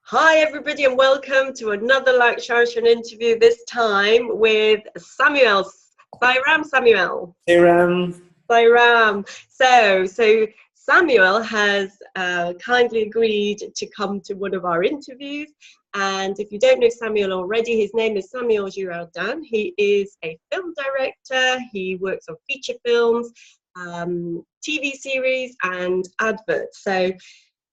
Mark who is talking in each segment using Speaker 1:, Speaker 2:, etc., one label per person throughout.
Speaker 1: Hi everybody and welcome to another Laksharchana interview, this time with Samuel. Samuel. Sairam. So Samuel has kindly agreed to come to one of our interviews, and if you don't know Samuel already, his name is Samuel Girardin. He is a film director. He works on feature films, TV series and adverts.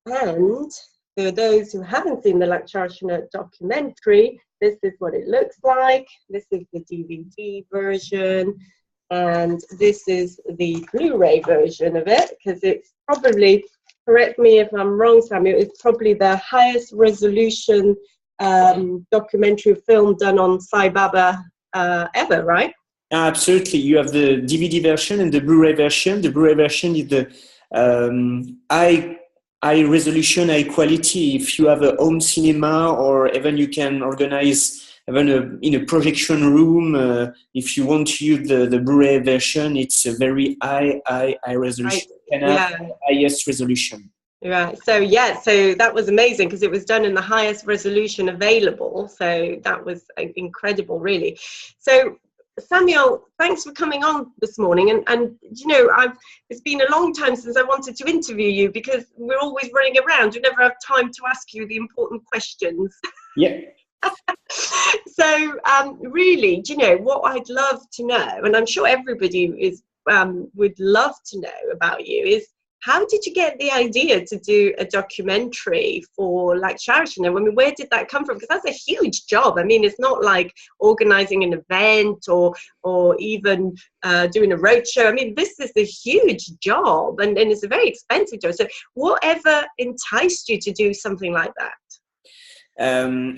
Speaker 1: And for those who haven't seen the Laksharchana documentary, this is what it looks like. This is the DVD version, and this is the Blu-ray version of it, because it's probably, correct me if I'm wrong, Samuel, it's probably the highest resolution documentary film done on Sai Baba ever, right?
Speaker 2: Absolutely. You have the DVD version and the Blu-ray version. The Blu-ray version is the high resolution, high quality. If you have a home cinema, or even you can organize even in a projection room, if you want to use the Blu-ray version, it's a very high resolution. Highest resolution.
Speaker 1: Right. So that was amazing because it was done in the highest resolution available. So that was incredible, really. So Samuel, thanks for coming on this morning. And you know, it's been a long time since I wanted to interview you because we're always running around. We never have time to ask you the important questions.
Speaker 2: Yeah.
Speaker 1: So really, you know, what I'd love to know, and I'm sure everybody would love to know about you, is how did you get the idea to do a documentary for Laksharchana? I mean, where did that come from? Because that's a huge job. I mean, it's not like organizing an event or even doing a roadshow. I mean, this is a huge job, and it's a very expensive job. So whatever enticed you to do something like that?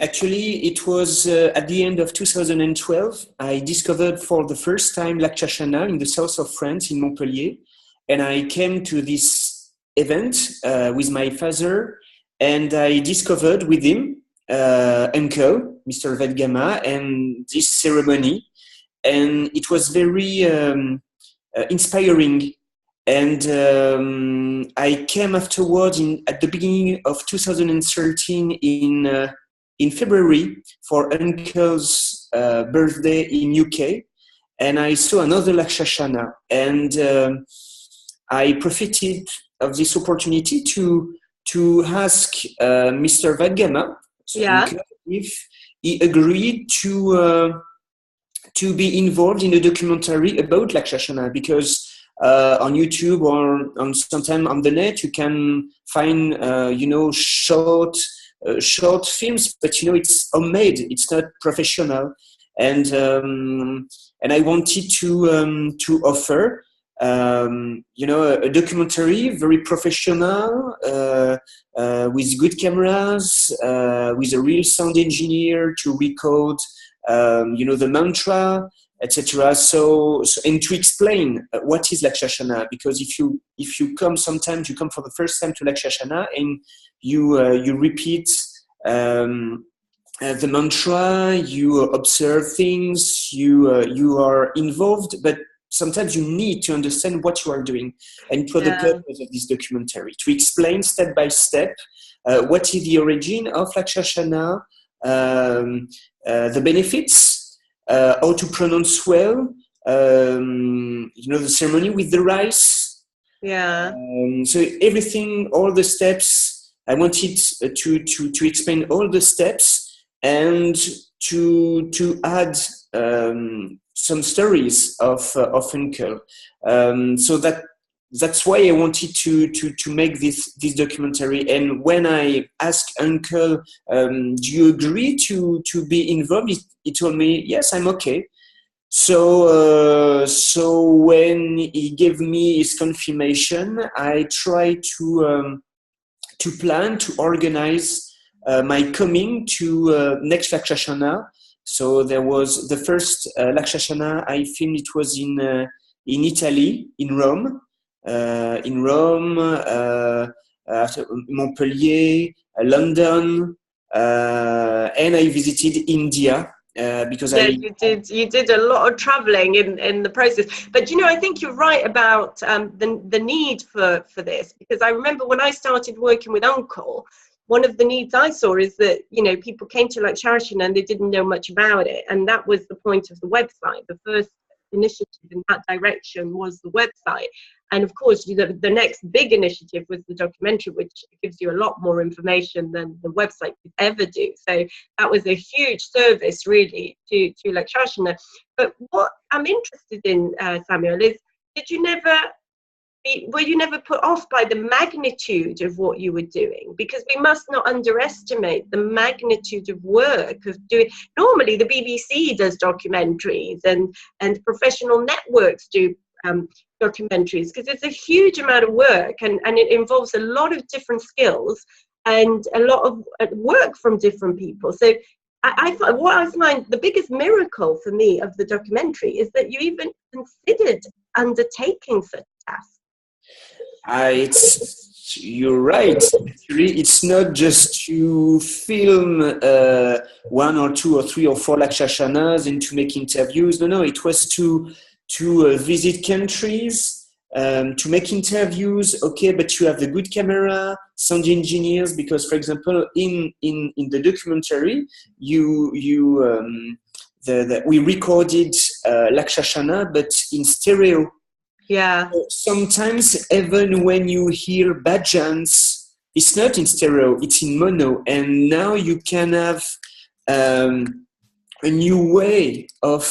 Speaker 2: Actually, it was at the end of 2012. I discovered for the first time Laksharchana in the south of France, in Montpellier. And I came to this event with my father, and I discovered with him uncle, Mr. Vedgama, and this ceremony. And it was very inspiring. And I came afterwards at the beginning of 2013 in February for uncle's birthday in UK. And I saw another Laksharchana. And I profited of this opportunity to ask Mr. Vedgama if he agreed to be involved in a documentary about Laksharchana, because on YouTube or sometime on the net you can find short films, but it's homemade, it's not professional, and I wanted to offer a documentary, very professional, with good cameras, with a real sound engineer to record, the mantra, etc. So and to explain what is Laksharchana, because if you come sometimes, you come for the first time to Laksharchana and you repeat the mantra, you observe things, you are involved, but sometimes you need to understand what you are doing. And for the purpose of this documentary, to explain step by step what is the origin of Laksharchana, the benefits, how to pronounce well, the ceremony with the rice.
Speaker 1: Yeah.
Speaker 2: So everything, all the steps, I wanted to explain all the steps and to add some stories of uncle. So that's why I wanted to make this documentary. And when I asked uncle, do you agree to be involved? He told me, yes, I'm okay. So when he gave me his confirmation, I tried to plan, to organize my coming to next Laksharchana. So there was the first Laksharchana I filmed. It was in Italy, in Rome, Montpellier, London, and I visited India because
Speaker 1: you did a lot of traveling in the process. But I think you're right about the need for this, because I remember when I started working with Uncle, one of the needs I saw is that, you know, people came to Laksharchana and they didn't know much about it. And that was the point of the website. The first initiative in that direction was the website. And of course, the next big initiative was the documentary, which gives you a lot more information than the website could ever do. So that was a huge service, really, to Laksharchana. But what I'm interested in, Samuel, is were you never put off by the magnitude of what you were doing? Because we must not underestimate the magnitude of work of doing. Normally, the BBC does documentaries, and professional networks do documentaries, because it's a huge amount of work, and it involves a lot of different skills and a lot of work from different people. So what I find the biggest miracle for me of the documentary is that you even considered undertaking such tasks.
Speaker 2: You're right. Actually, it's not just to film 1 or 2 or 3 or 4 Laksharchanas and to make interviews. No, it was to visit countries, to make interviews. Okay, but you have the good camera, sound engineers, because, for example, in the documentary, we recorded Laksharchana, but in stereo.
Speaker 1: Yeah.
Speaker 2: Sometimes even when you hear bhajans, it's not in stereo, it's in mono. And now you can have a new way of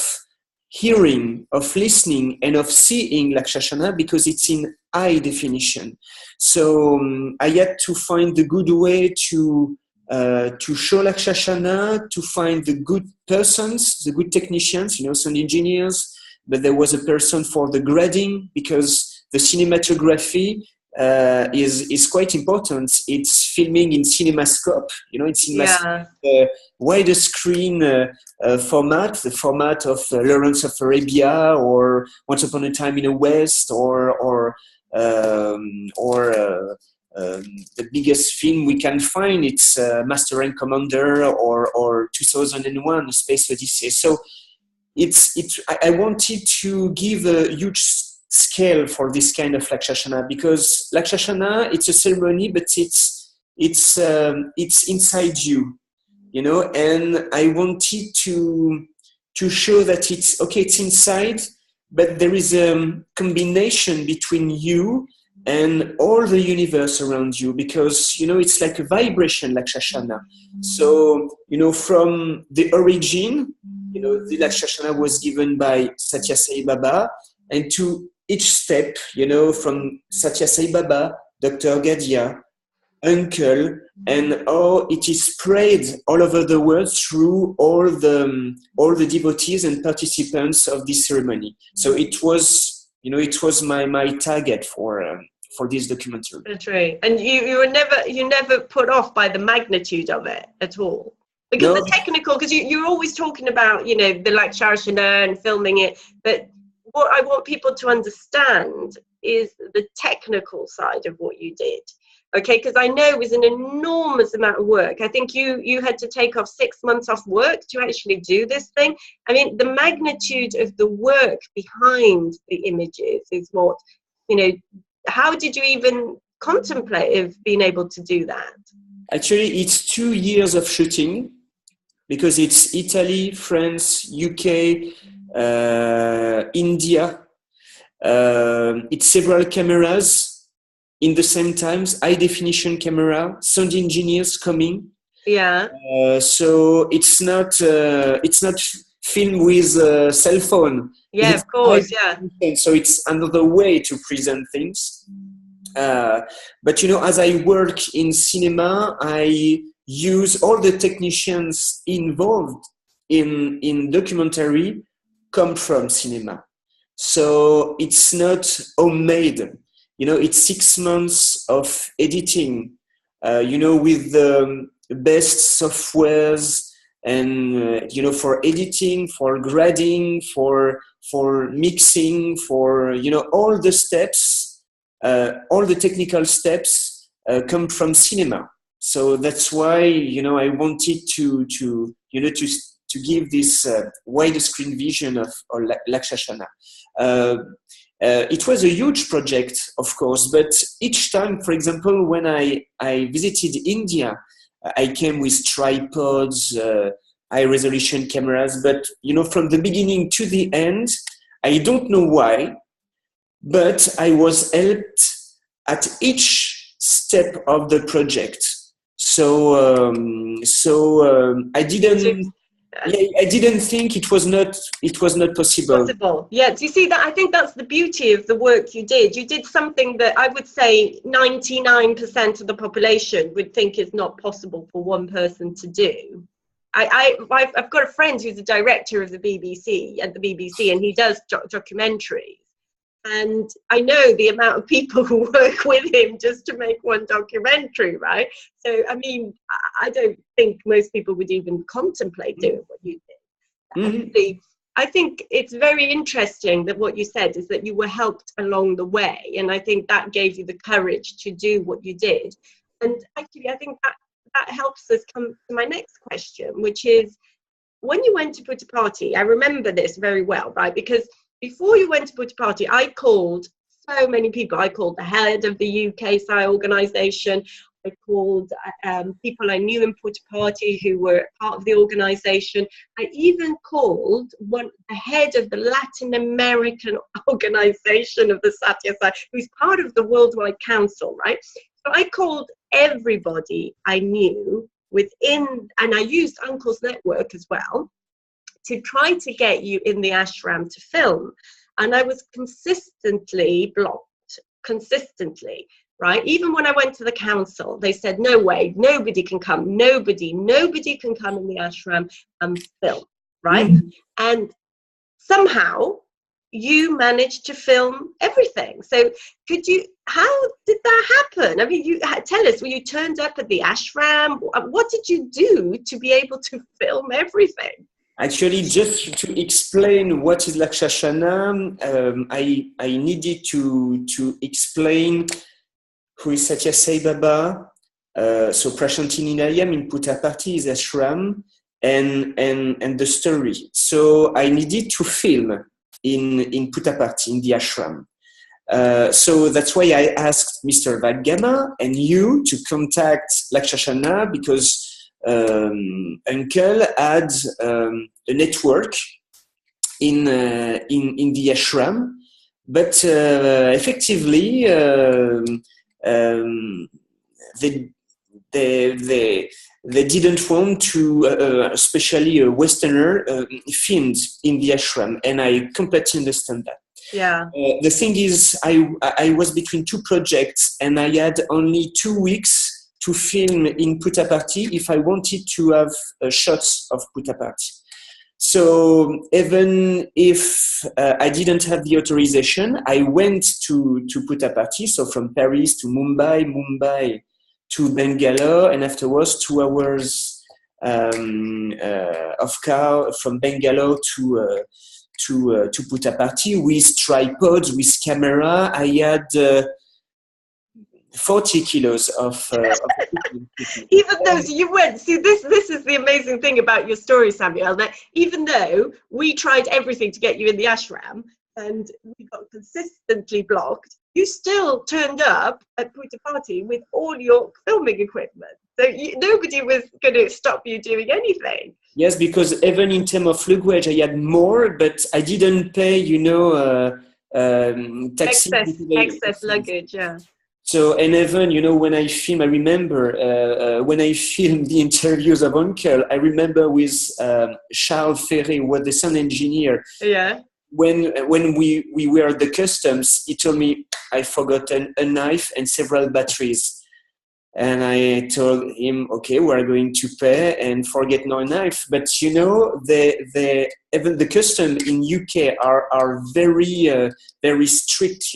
Speaker 2: hearing, of listening, and of seeing Laksharchana, because it's in high definition. So I had to find the good way to show Laksharchana, to find the good persons, the good technicians, sound engineers. But there was a person for the grading, because the cinematography is quite important. It's filming in CinemaScope, the wider screen format, the format of Lawrence of Arabia, or Once Upon a Time in the West, or the biggest film we can find. It's Master and Commander, or 2001: A Space Odyssey. So I wanted to give a huge scale for this kind of Laksharchana, because Laksharchana, it's a ceremony, but it's inside you, and I wanted to show that it's inside, but there is a combination between you and all the universe around you, because it's like a vibration, Laksharchana. So from the origin, the Laksharchana was given by Satya Sai Baba, and to each step, from Satya Sai Baba, Dr. Gadia, Uncle, and how it is spread all over the world through all the devotees and participants of this ceremony. So it was my target for this documentary.
Speaker 1: That's right. And you never put off by the magnitude of it at all. Because the technical, because you're always talking about, the Laksharchana and filming it, but what I want people to understand is the technical side of what you did. Okay, because I know it was an enormous amount of work. I think you had to take off 6 months off work to actually do this thing. I mean, the magnitude of the work behind the images is what, how did you even contemplate of being able to do that?
Speaker 2: Actually, it's 2 years of shooting, because it's Italy, France, UK, India. It's several cameras in the same times, high definition camera, sound engineers coming.
Speaker 1: Yeah.
Speaker 2: So it's not filmed with a cell phone.
Speaker 1: Yeah, of course. Yeah.
Speaker 2: So it's another way to present things. But as I work in cinema, I use all the technicians involved in documentary come from cinema. So it's not homemade. It's 6 months of editing, with the best softwares, and for editing, for grading, for mixing, for all the steps, all the technical steps come from cinema. So that's why I wanted to give this wider screen vision of Laksharchana. It was a huge project, of course, but each time, for example, when I visited India, I came with tripods, high resolution cameras, but from the beginning to the end, I don't know why, but I was helped at each step of the project. So I didn't. Yeah, I didn't think it was not possible.
Speaker 1: Yeah, do you see that? I think that's the beauty of the work you did. You did something that I would say 99% of the population would think is not possible for one person to do. I've got a friend who's a director of the BBC and he does documentaries. And I know the amount of people who work with him just to make one documentary, right? So, I mean, I don't think most people would even contemplate doing what you did. Actually, I think it's very interesting that what you said is that you were helped along the way. And I think that gave you the courage to do what you did. And actually, I think that helps us come to my next question, which is, when you went to Puttaparthi, I remember this very well, right? Because before you went to Puttaparthi, I called so many people. I called the head of the UK SAI organisation. I called people I knew in Puttaparthi who were part of the organisation. I even called the head of the Latin American organisation of the Satya Sai, who's part of the Worldwide Council, right? So I called everybody I knew within, and I used Uncle's network as well, to try to get you in the ashram to film. And I was consistently blocked, right? Even when I went to the council, they said, no way, nobody can come. Nobody can come in the ashram and film, right? And somehow you managed to film everything. So how did that happen? I mean, tell us, when you turned up at the ashram, what did you do to be able to film everything?
Speaker 2: Actually, just to explain what is Laksharchana, I needed to explain who is Satya Sai Baba. So Prashanti Nilayam in Puttaparthi is ashram, and the story. So I needed to film in Puttaparthi, in the ashram. So that's why I asked Mr. Vadgama and you to contact Laksharchana, because Uncle had a network in the ashram, but effectively they didn't want to, especially a Westerner, filmed in the ashram, and I completely understand that.
Speaker 1: Yeah.
Speaker 2: The thing is, I was between two projects, and I had only 2 weeks to film in Puttaparthi if I wanted to have shots of Puttaparthi. So even if I didn't have the authorization, I went to Puttaparthi, so from Paris to Mumbai to Bangalore, and afterwards 2 hours of car from Bangalore to Puttaparthi with tripods, with camera. I had 40 kilos of
Speaker 1: even though you went, see, this is the amazing thing about your story, Samuel, that even though we tried everything to get you in the ashram and we got consistently blocked, you still turned up at Puttaparthi with all your filming equipment. So nobody was going to stop you doing anything.
Speaker 2: Yes, because even in terms of luggage, I had more, but I didn't pay, taxi.
Speaker 1: Excess luggage, yeah.
Speaker 2: So, and even, when I film, I remember when I filmed the interviews of Uncle, I remember with Charles Ferré, who was the sound engineer.
Speaker 1: Yeah.
Speaker 2: When we were at the customs, he told me I forgot a knife and several batteries. And I told him, okay, we're going to pay and forget no knife. But, even the custom in UK are very, very strict,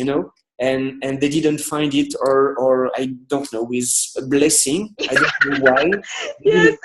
Speaker 2: and they didn't find it, or I don't know, with a blessing. I don't know why.
Speaker 1: Yes,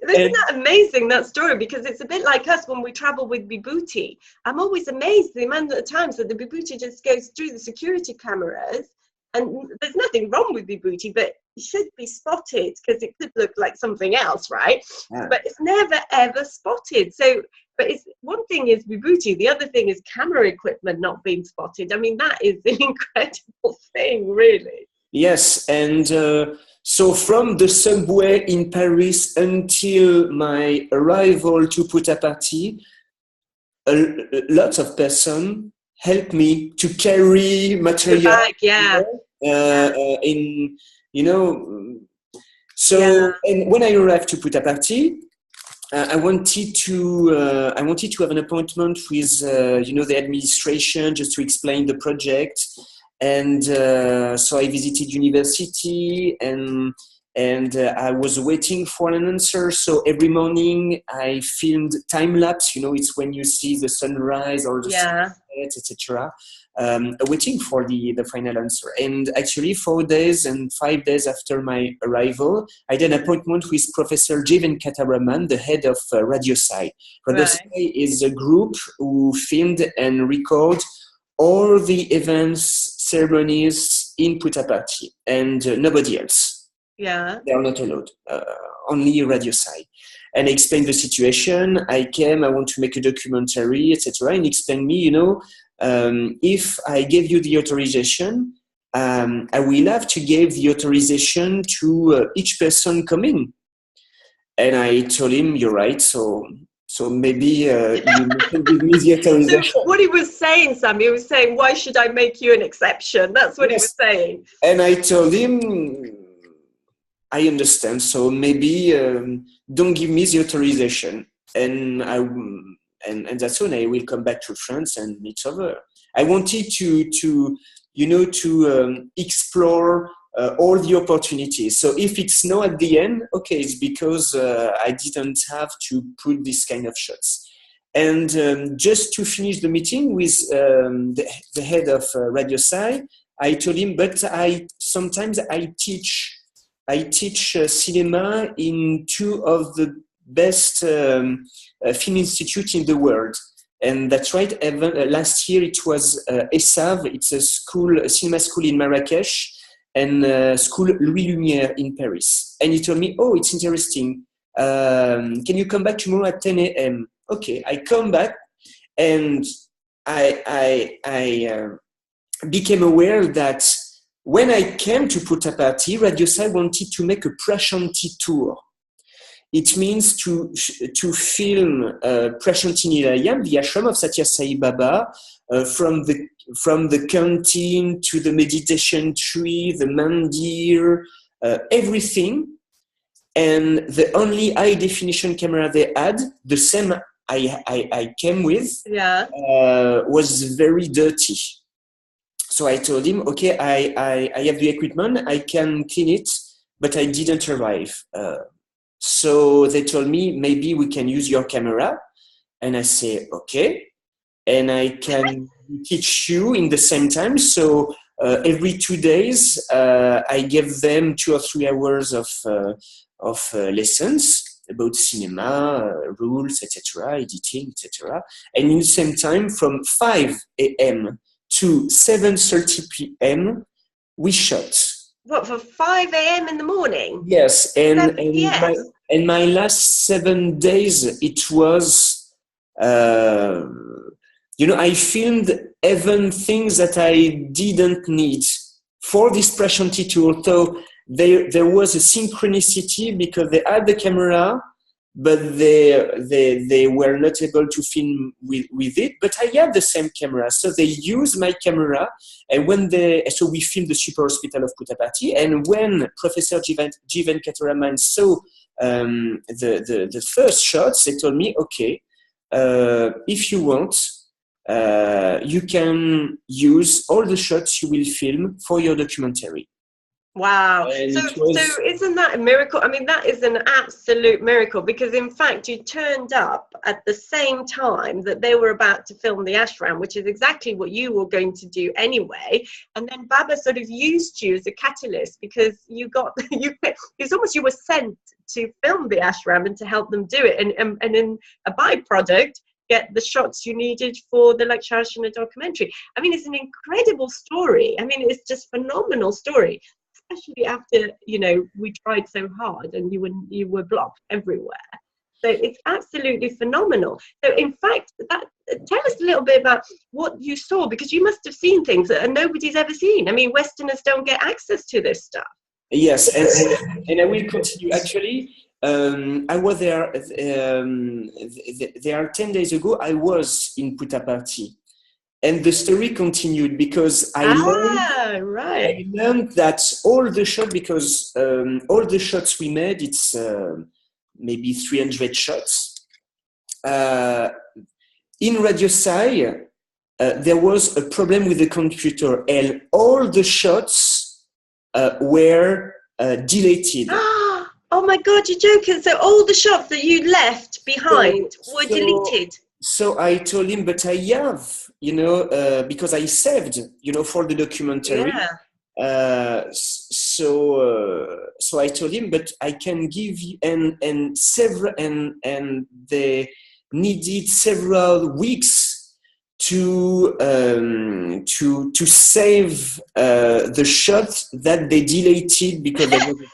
Speaker 1: isn't that amazing, that story? Because it's a bit like us when we travel with Vibhuti. I'm always amazed the amount of times that the Vibhuti just goes through the security cameras, and there's nothing wrong with Vibhuti, but it should be spotted because it could look like something else, right? Yeah. But it's never ever spotted. So, but it's one thing is Vibhuti, the other thing is camera equipment not being spotted. I mean, that is an incredible thing, really.
Speaker 2: Yes, and So from the subway in Paris until my arrival to Puttaparthi, lots of person helped me to carry material.
Speaker 1: Back, yeah.
Speaker 2: In, you know, so, and when I arrived to Puttaparthi, I wanted to have an appointment with the administration just to explain the project, and so I visited university, and I was waiting for an answer. So every morning I filmed time lapse. It's when you see the sunrise or the sunset, etc. Waiting for the final answer. And actually 4 days and 5 days after my arrival, I had an appointment with Professor Jeevan Kataraman, the head of Radio Sai. Radio Sai is a group who filmed and record all the events, ceremonies in Puttaparthi, and nobody else.
Speaker 1: Yeah.
Speaker 2: They are not allowed, only Radio Sai. And I explained the situation. I want to make a documentary, etc. And explained me, if I gave you the authorization, I will have to give the authorization to each person coming. And I told him, you're right, so maybe you can give me the authorization.
Speaker 1: So what he was saying, Sam, he was saying, why should I make you an exception? That's what he was saying.
Speaker 2: And I told him, I understand, so maybe don't give me the authorization. And that's when I will come back to France and it's over. I wanted to explore all the opportunities. So if it's no at the end, okay, it's because I didn't have to put this kind of shots. And just to finish the meeting with the head of Radio Sai, I told him, but sometimes I teach cinema in two of the best film institutes in the world. And that's right. Last year it was ESAV. It's a cinema school in Marrakesh, and school Louis Lumière in Paris. And he told me, oh, it's interesting. Can you come back tomorrow at 10 a.m.? Okay, I come back, and I became aware that when I came to Puttaparthi, Radio Sai wanted to make a Prashanti tour. It means to film Prashanti Nilayam, the ashram of Satya Sai Baba, from the canteen to the meditation tree, the mandir, everything. And the only high definition camera they had, the same I came with, was very dirty. So I told him, okay, I have the equipment, I can clean it, but I didn't arrive. So they told me, maybe we can use your camera. And I say, okay. And I can teach you in the same time. So every 2 days, I give them 2 or 3 hours of lessons about cinema, rules, etc., editing, etc. And in the same time, from 5 a.m. to 7:30 p.m., we shot.
Speaker 1: What, for 5 a.m. in the morning?
Speaker 2: Yes, and my last 7 days, it was, I filmed even things that I didn't need for this Prashanti tour. So there was a synchronicity because they had the camera, but they were not able to film with it. But I had the same camera, so they used my camera. And so we filmed the Super Hospital of Puttaparthi. And when Professor Jeevan Kataraman saw the first shots, they told me, okay, if you want, you can use all the shots you will film for your documentary.
Speaker 1: Wow. So isn't that a miracle? I mean, that is an absolute miracle, because in fact you turned up at the same time that they were about to film the ashram, which is exactly what you were going to do anyway. And then Baba sort of used you as a catalyst, because it's almost you were sent to film the ashram and to help them do it. And in a byproduct, get the shots you needed for the Laksharchana documentary. I mean, it's an incredible story. I mean, it's just a phenomenal story. Especially after, we tried so hard and you were blocked everywhere. So it's absolutely phenomenal. So in fact, tell us a little bit about what you saw, because you must have seen things that nobody's ever seen. I mean, Westerners don't get access to this stuff.
Speaker 2: Yes, and I will continue. Actually, I was there. There 10 days ago. I was in Puttaparthi, and the story continued because
Speaker 1: Right.
Speaker 2: I learned that all the shots, because all the shots we made, it's maybe 300 shots. In Radio Sci, there was a problem with the computer, and all the shots were deleted.
Speaker 1: Oh my God, you're joking. So all the shots that you left behind were deleted.
Speaker 2: So I told him, but I have, because I saved, for the documentary.
Speaker 1: Yeah.
Speaker 2: So I told him, but I can give you, and they needed several weeks to save the shot that they deleted because there was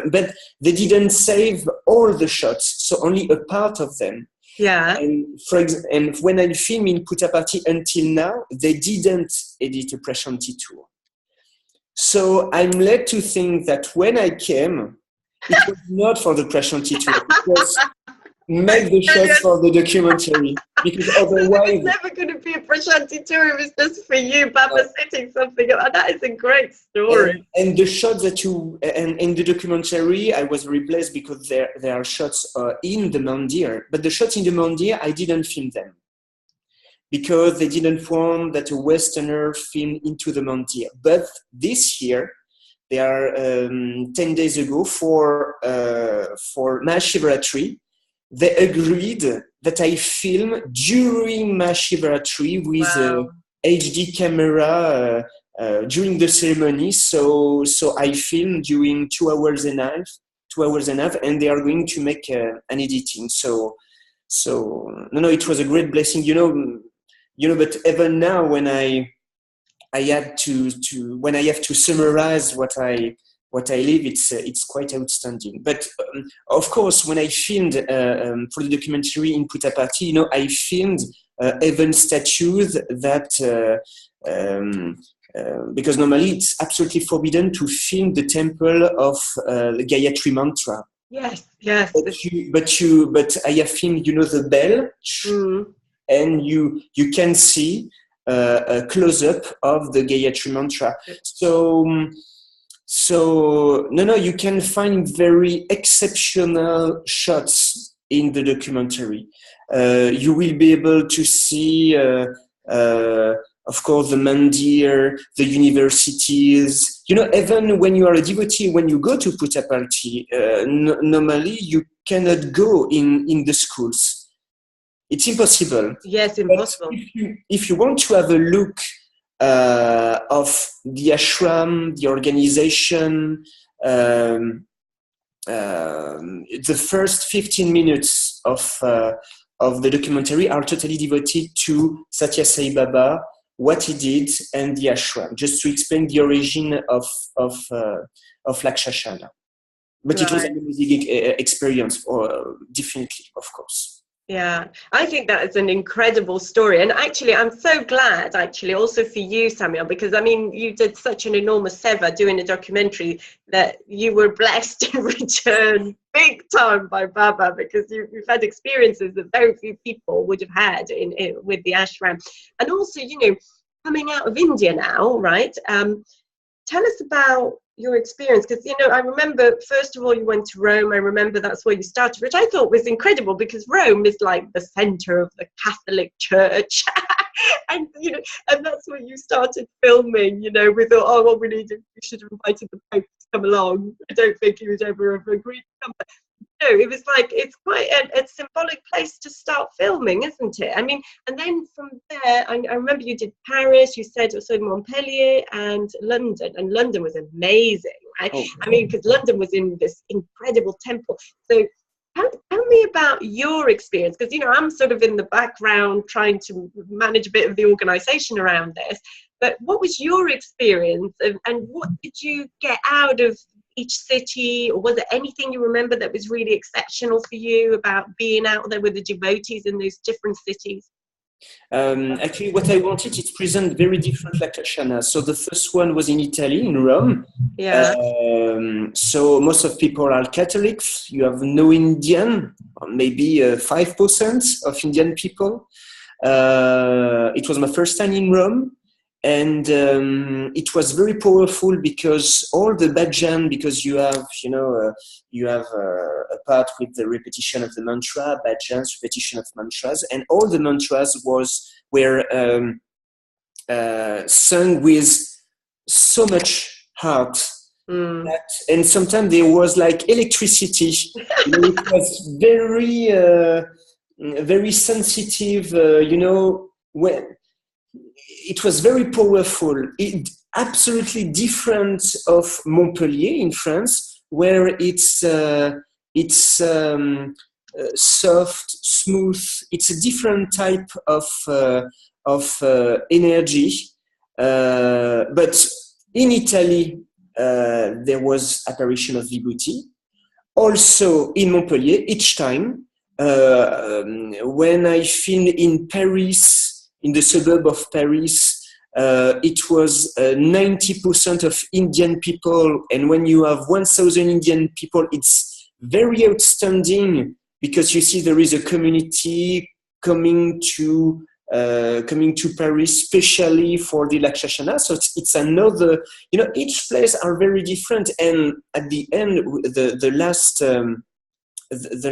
Speaker 2: but they didn't save all the shots, so only a part of them.
Speaker 1: Yeah.
Speaker 2: And when I film in Puttaparthi until now, they didn't edit a Prashanti tour. So I'm led to think that when I came, it was not for the Prashanti tour. It was make the shots for the documentary, because otherwise
Speaker 1: it's never going to be a Prashanti tour if it's just for you, Baba setting something up. That is a great story.
Speaker 2: And the shots that and in the documentary, I was replaced because there are shots in the mandir, but the shots in the mandir, I didn't film them because they didn't want that a Westerner film into the mandir. But this year, they are 10 days ago for Mahashivratri. They agreed that I film during Mahashivratri with a HD camera during the ceremony. So I filmed during 2 hours and a half, and they are going to make an editing. So no, it was a great blessing, But even now, when I had when I have to summarize what I live, it's quite outstanding. But of course, when I filmed for the documentary in Puttaparthi, I filmed even statues that because normally it's absolutely forbidden to film the temple of the Gayatri mantra.
Speaker 1: Yes.
Speaker 2: But I have filmed, the bell, and you can see a close-up of the Gayatri mantra. So no, you can find very exceptional shots in the documentary. You will be able to see, of course, the mandir, the universities. Even when you are a devotee, when you go to Puttaparthi, normally you cannot go in the schools. It's impossible.
Speaker 1: Yes, impossible.
Speaker 2: If you want to have a look of the ashram, the organization, the first 15 minutes of the documentary are totally devoted to Satya Sai Baba, what he did, and the ashram, just to explain the origin of Laksharchana. But it was an amazing experience, definitely, of course.
Speaker 1: Yeah, I think that is an incredible story. And actually, I'm so glad, also for you, Samuel, because, you did such an enormous seva doing a documentary that you were blessed in return big time by Baba, because you've had experiences that very few people would have had with the ashram. And also, coming out of India now, right? Tell us about your experience, because I remember, first of all, you went to Rome. I remember that's where you started, which I thought was incredible, because Rome is like the center of the Catholic Church. And that's where you started filming. We thought, what we should have invited the Pope to come along. I don't think he would ever have agreed to come. No, it was like, it's quite a symbolic place to start filming, isn't it? And then from there, I remember you did Paris, you said also Montpellier and London, and London was amazing, right? Because London was in this incredible temple. So tell me about your experience, because, I'm sort of in the background trying to manage a bit of the organization around this, but what was your experience, and what did you get out of each city, or was there anything you remember that was really exceptional for you about being out there with the devotees in those different cities?
Speaker 2: Actually, what I wanted is present very different Laksharchana. So the first one was in Italy, in Rome.
Speaker 1: Yeah.
Speaker 2: So most of people are Catholics. You have no Indian, maybe 5% of Indian people. It was my first time in Rome. And it was very powerful because all the bhajan, because you have, a part with the repetition of the mantra, bhajans, repetition of mantras, and all the mantras were sung with so much heart. And sometimes there was like electricity. It was very, very sensitive. When it was very powerful. It absolutely different of Montpellier in France, where it's soft, smooth. It's a different type of energy. But in Italy, there was apparition of Vibhuti. Also in Montpellier, each time when I filmed in Paris, in the suburb of Paris, it was 90% of Indian people. And when you have 1,000 Indian people, it's very outstanding because you see there is a community coming to Paris, especially for the Laksharchana. So it's another, each place are very different. And at the end, the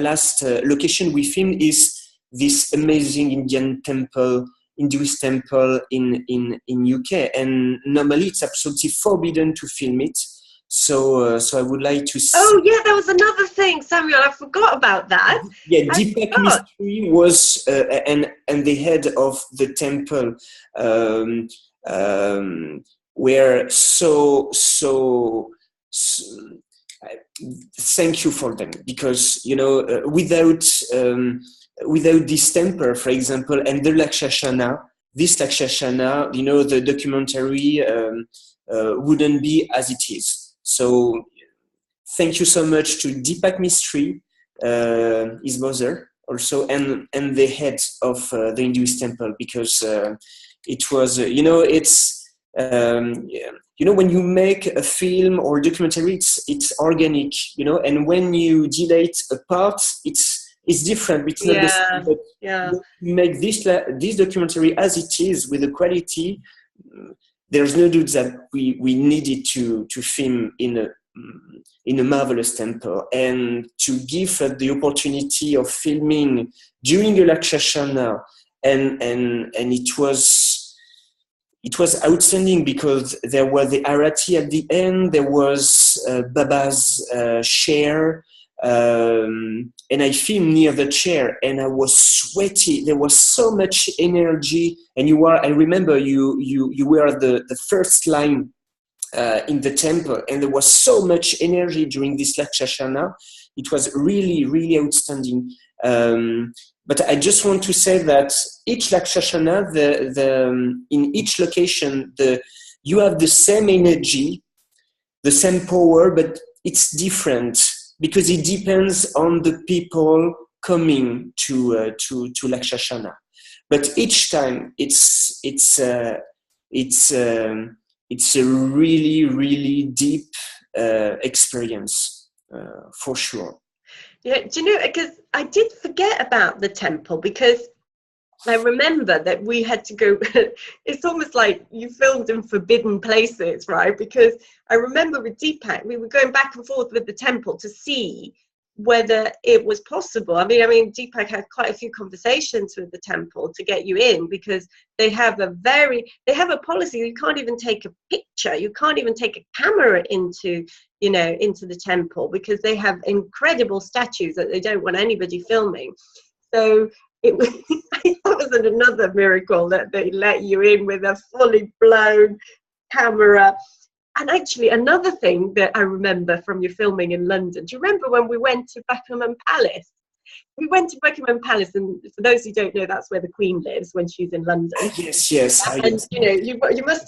Speaker 2: last location we filmed is this amazing Indian temple, Hinduist temple in UK, and normally it's absolutely forbidden to film it. So I would like to see.
Speaker 1: Oh yeah, there was another thing, Samuel. I forgot about that.
Speaker 2: Yeah, Deepak Mistry was and the head of the temple were so thank you for them, because without this temple, for example, and the Laksharchana, this Laksharchana, the documentary wouldn't be as it is. So thank you so much to Deepak Mistry, his mother also, and the head of the Hinduist temple, because it was, when you make a film or documentary, it's organic, and when you delete a part, it's different. It's not the same, but you make this documentary as it is with the quality. There's no doubt that we needed to film in a marvelous temple, and to give the opportunity of filming during the Laksharchana, and it was outstanding because there was the Arati at the end, there was Baba's chair, and I filmed near the chair, and I was sweaty. There was so much energy, and I remember you were the first line in the temple, and there was so much energy during this Laksharchana. It was really, really outstanding. But I just want to say that each Laksharchana, in each location, you have the same energy, the same power, but it's different because it depends on the people coming to Laksharchana. But each time, it's a really, really deep experience, for sure.
Speaker 1: Yeah, do you know, because I did forget about the temple, because I remember that we had to go, it's almost like you filmed in forbidden places, right? Because I remember with Deepak, we were going back and forth with the temple to see whether it was possible. I mean, Deepak had quite a few conversations with the temple to get you in, because they have a policy. You can't even take a picture. You can't even take a camera into the temple, because they have incredible statues that they don't want anybody filming. So that was another miracle that they let you in with a fully blown camera. And actually, another thing that I remember from your filming in London, do you remember when we went to Buckingham Palace? We went to Buckingham Palace, and for those who don't know, that's where the Queen lives when she's in London.
Speaker 2: Yes.
Speaker 1: And you must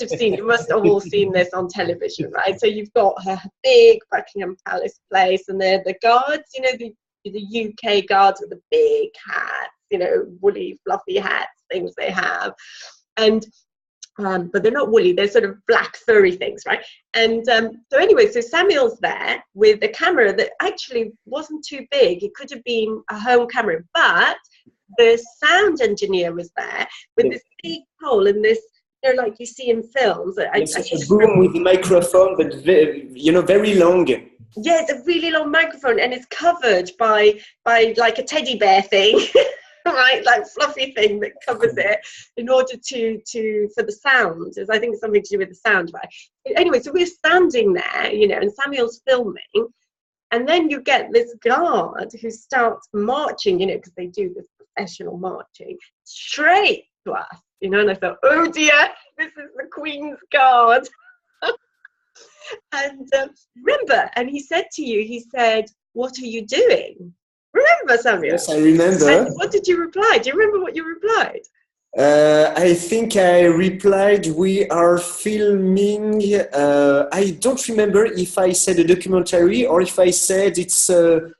Speaker 1: have all seen this on television, right? So you've got her big Buckingham Palace place, and they're the guards, the UK guards with the big hats, woolly, fluffy hats. things they have. And but they're not woolly, they're sort of black furry things, right? And so anyway, so Samuel's there with a camera that actually wasn't too big. It could have been a home camera, but the sound engineer was there with this big pole and this, you know, like you see in films.
Speaker 2: It's a boom with a microphone, but very long.
Speaker 1: Yeah, it's a really long microphone, and it's covered by like a teddy bear thing. Right, like fluffy thing that covers it in order for the sound. I think it's something to do with the sound, right? Anyway, so we're standing there, you know, and Samuel's filming, and then you get this guard who starts marching, you know, because they do this professional marching straight to us, you know, and I thought, oh dear, this is the Queen's Guard. And remember, and he said to you, he said, what are you doing? Remember, Samuel?
Speaker 2: Yes, I remember.
Speaker 1: And what did you reply? Do you remember what you replied?
Speaker 2: I think I replied, we are filming, I don't remember if I said a documentary or if I said it's a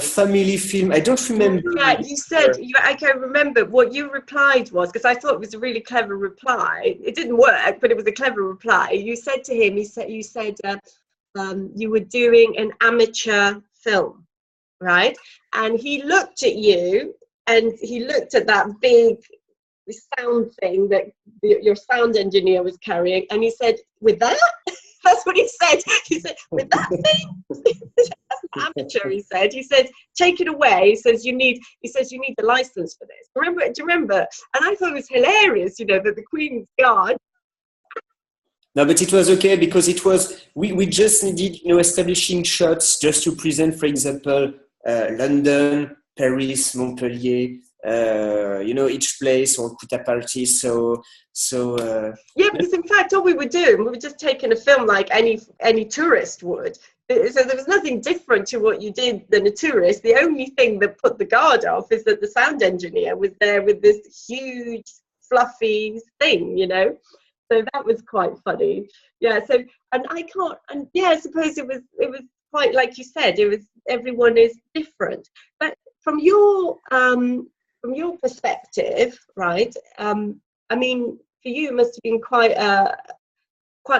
Speaker 2: family film. I don't remember.
Speaker 1: Yeah, you said, I can remember what you replied was, because I thought it was a really clever reply. It didn't work, but it was a clever reply. You said to him, you said you were doing an amateur film, right? And he looked at you, and he looked at that big sound thing that your sound engineer was carrying, and he said, with that? That's what he said. He said, with that thing? That's an amateur, he said. He said, take it away. He says, you need the license for this. Do you remember? And I thought it was hilarious, you know, that the Queen's Guard.
Speaker 2: No, but it was okay, because it was, we just needed, you know, establishing shots just to present, for example, London, Paris, Montpellier, you know, each place, or put a party. So
Speaker 1: yeah, because in fact, all we were doing, we were just taking a film like any tourist would. So there was nothing different to what you did than a tourist. The only thing that put the guard off is that the sound engineer was there with this huge fluffy thing, you know. So that was quite funny. Yeah. So I suppose it was quite like you said. It was, everyone is different, but from your perspective, right? I mean, for you, it must have been quite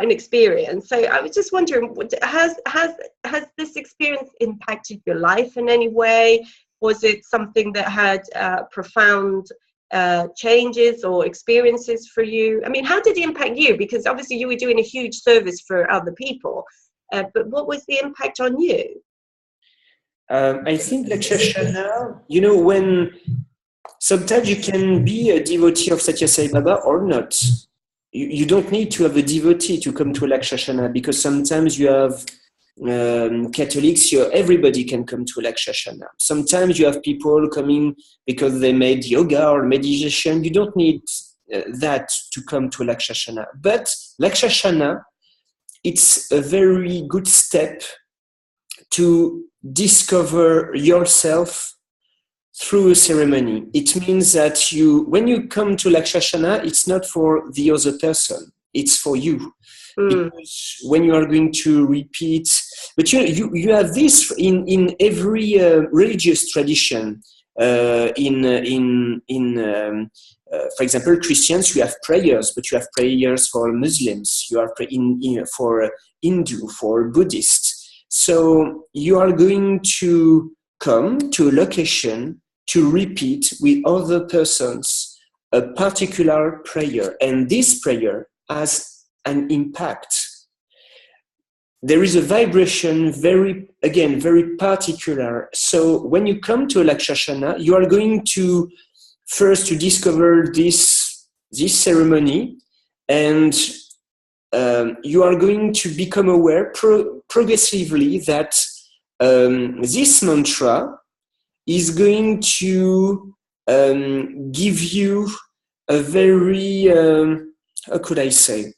Speaker 1: an experience. So I was just wondering, has this experience impacted your life in any way? Was it something that had profound changes or experiences for you? I mean, how did it impact you? Because obviously you were doing a huge service for other people, but what was the impact on you?
Speaker 2: I think Laksharchana, you know, when sometimes you can be a devotee of Satya Sai Baba or not. You don't need to have a devotee to come to a Laksharchana, because sometimes you have Catholics, everybody can come to a Laksharchana. Sometimes you have people coming because they made yoga or meditation. You don't need that to come to a Laksharchana. But Laksharchana, it's a very good step to discover yourself through a ceremony. It means that when you come to Laksharchana, it's not for the other person, it's for you. Because when you are going to repeat, but you have this in every religious tradition. For example, Christians, you have prayers, but you have prayers for Muslims. You have for Hindu, for Buddhists. So you are going to come to a location to repeat with other persons a particular prayer, and this prayer has an impact. There is a vibration very particular. So when you come to a Laksharchana, you are going to first to discover this ceremony, and you are going to become aware progressively that this mantra is going to give you a very, how could I say?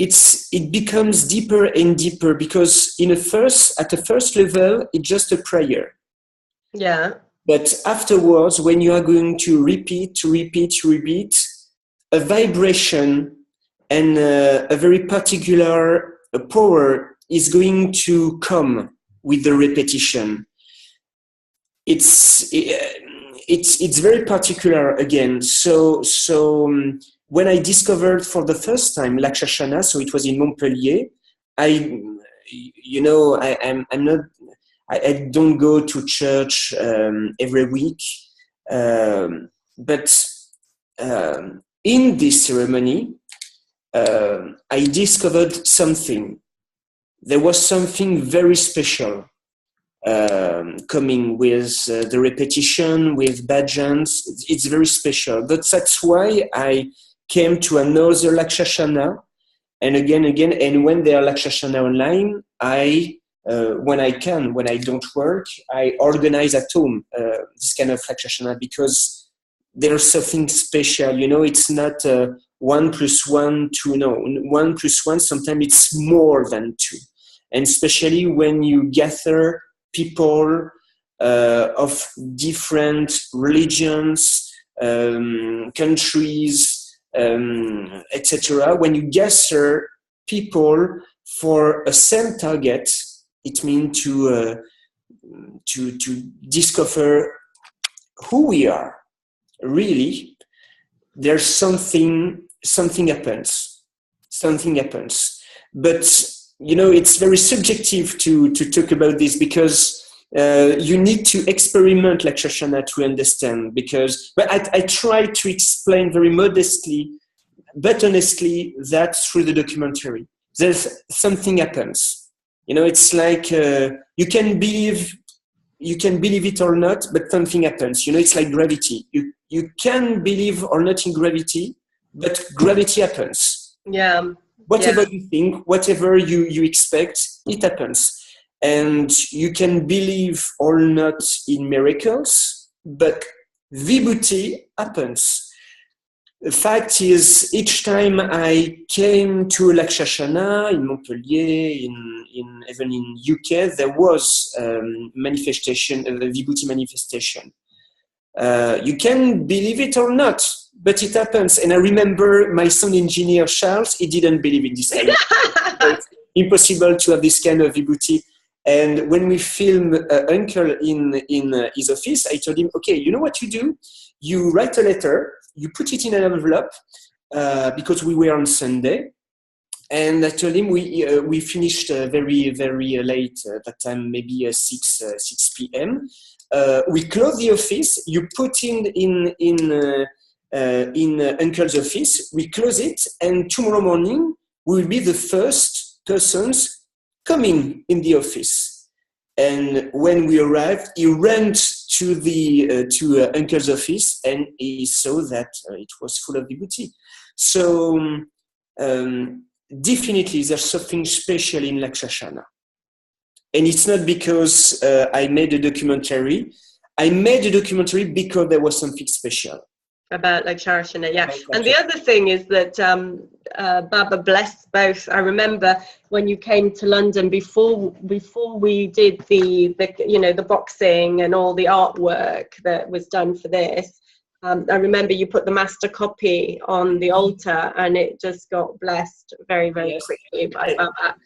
Speaker 2: It becomes deeper and deeper, because at the first level, it's just a prayer.
Speaker 1: Yeah.
Speaker 2: But afterwards, when you are going to repeat, a vibration and a very particular power is going to come with the repetition. it's very particular again. So when I discovered for the first time Laksharchana, so it was in Montpellier. I don't go to church every week, but in this ceremony, I discovered something. There was something very special coming with the repetition, with bhajans. It's very special. But that's why I came to another Laksharchana, and again. And when there are Laksharchana online, when I don't work, I organize at home this kind of Laksharchana, because there's something special. It's not 1 + 1 2. No, 1 + 1. Sometimes it's more than 2, and especially when you gather people of different religions, countries, etc. When you gather people for a same target, it means to discover who we are. Really, there's something happens. Something happens, but it's very subjective to talk about this, because you need to experiment Laksharchana to understand. But I try to explain very modestly, but honestly, that through the documentary, there's something happens. It's like you can believe it or not, but something happens. It's like gravity. You can believe or not in gravity, but gravity happens.
Speaker 1: Yeah.
Speaker 2: Whatever you think, whatever you expect, it happens. And you can believe or not in miracles, but vibhuti happens. The fact is, each time I came to Laksharchana in Montpellier, even in UK, there was manifestation, a vibhuti manifestation. You can believe it or not, but it happens. And I remember my sound engineer, Charles, he didn't believe in this kind of it's impossible to have this kind of vibhuti. And when we filmed Uncle in his office, I told him, okay, you know what you do? You write a letter, you put it in an envelope, because we were on Sunday. And I told him we finished very, very late at that time, maybe 6 p.m. We close the office, you put in Uncle's office, we close it, and tomorrow morning we will be the first persons coming in the office. And when we arrived, he ran to Uncle's office, and he saw that it was full of vibhuti. So definitely there's something special in Laksharchana. And it's not because I made a documentary. I made a documentary because there was something special
Speaker 1: about Laksharchana, yeah. And the other thing is that Baba blessed both. I remember when you came to London before we did the boxing and all the artwork that was done for this. I remember you put the master copy on the altar, and it just got blessed very, very quickly by Baba.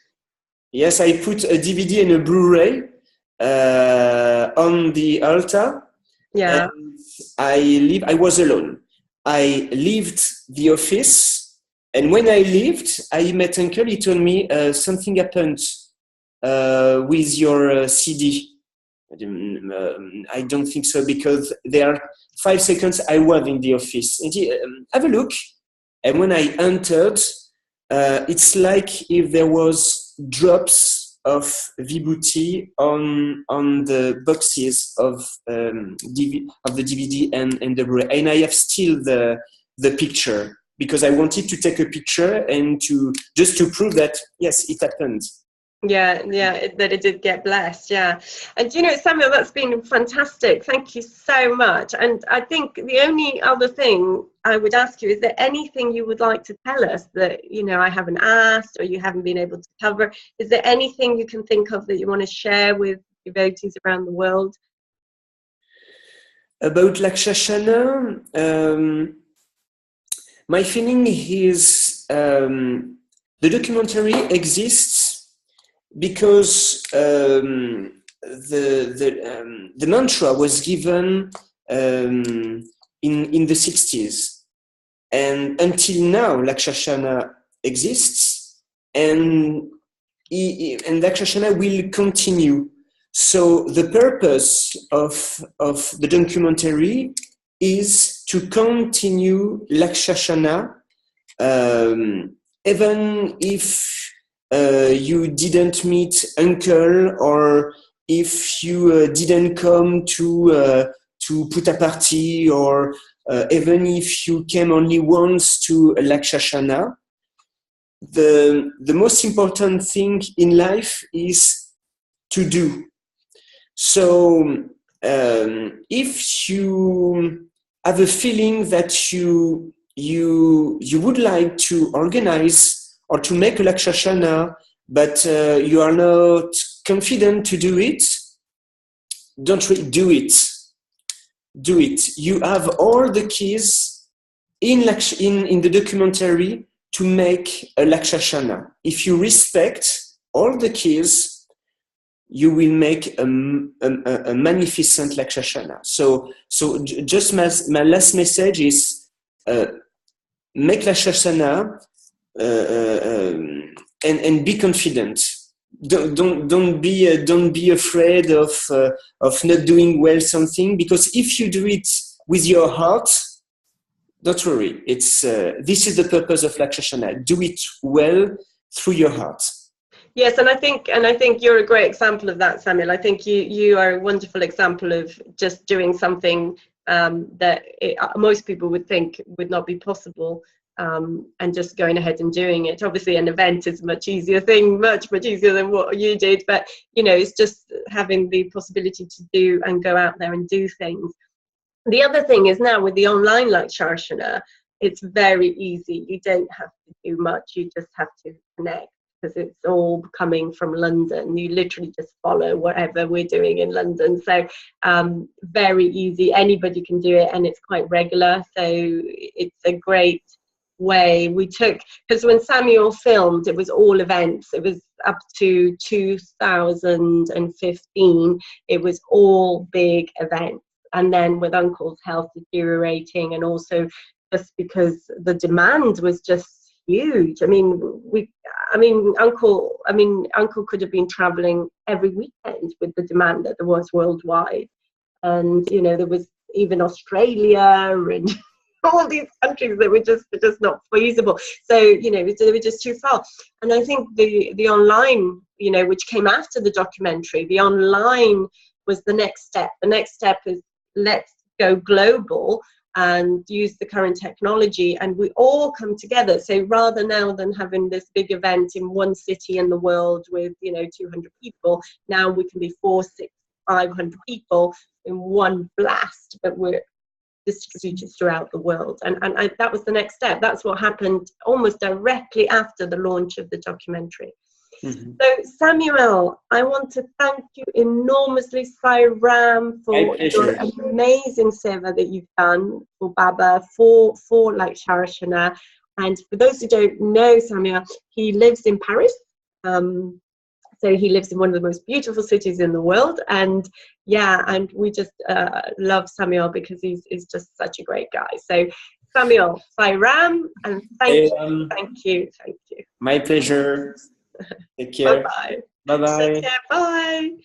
Speaker 2: Yes, I put a DVD and a Blu-ray on the altar.
Speaker 1: Yeah.
Speaker 2: And I was alone. I left the office, and when I left, I met Uncle. He told me something happened with your CD. I don't think so, because there are 5 seconds I was in the office. And he, have a look. And when I entered, it's like if there was drops of vibhuti on the boxes of the DVD and the Blu-ray. And I have still the picture, because I wanted to take a picture and just to prove that yes, it happened.
Speaker 1: Yeah, that it did get blessed, yeah. And Samuel, that's been fantastic. Thank you so much. And I think the only other thing I would ask you, is there anything you would like to tell us that, I haven't asked or you haven't been able to cover? Is there anything you can think of that you want to share with devotees around the world?
Speaker 2: About Laksharchana, my feeling is the documentary exists because the mantra was given in the 60s. And until now, Laksharchana exists, and Laksharchana will continue. So the purpose of the documentary is to continue Laksharchana, even if you didn't meet uncle, or if you didn't come to put a party, or even if you came only once to Laksharchana. The most important thing in life is to do. So if you have a feeling that you would like to organize or to make a Laksharchana, but you are not confident to do it, don't do it. Do it. You have all the keys in the documentary to make a Laksharchana. If you respect all the keys, you will make a magnificent Laksharchana. So just my last message is make Laksharchana and be confident. Don't be afraid of not doing well something, because if you do it with your heart, don't worry. It's this is the purpose of Laksharchana. Do it well through your heart.
Speaker 1: Yes, and I think you're a great example of that, Samuel. I think you are a wonderful example of just doing something that most people would think would not be possible, and just going ahead and doing it. Obviously, an event is a much easier thing, much easier than what you did. But you know, it's just having the possibility to do and go out there and do things. The other thing is, now with the online Laksharchana, it's very easy. You don't have to do much. You just have to connect, because it's all coming from London. You literally just follow whatever we're doing in London. So very easy. Anybody can do it, and it's quite regular. So it's a great way. We took, because when Samuel filmed, it was all events. It was up to 2015. It was all big events. And then with Uncle's health deteriorating, and also just because the demand was just huge. Uncle could have been traveling every weekend with the demand that there was worldwide. And you know, there was even Australia and all these countries that were just not feasible. So you know, they were just too far. And I think the online, you know, which came after the documentary, the online was the next step. The next step is, let's go global and use the current technology, and we all come together. So rather now than having this big event in one city in the world with, you know, 200 people, now we can be 400, 600, 500 people in one blast, but we're distributed throughout the world. And that was the next step. That's what happened almost directly after the launch of the documentary. Mm-hmm. So Samuel, I want to thank you enormously, Sairam, for your amazing seva that you've done for Baba, for Laksharchana. And for those who don't know Samuel, he lives in Paris. So he lives in one of the most beautiful cities in the world. And yeah, and we just love Samuel because he's just such a great guy. So Samuel, Sairam, and thank you.
Speaker 2: My pleasure. Take care.
Speaker 1: Bye-bye.
Speaker 2: Bye-bye.
Speaker 1: Take care. Bye.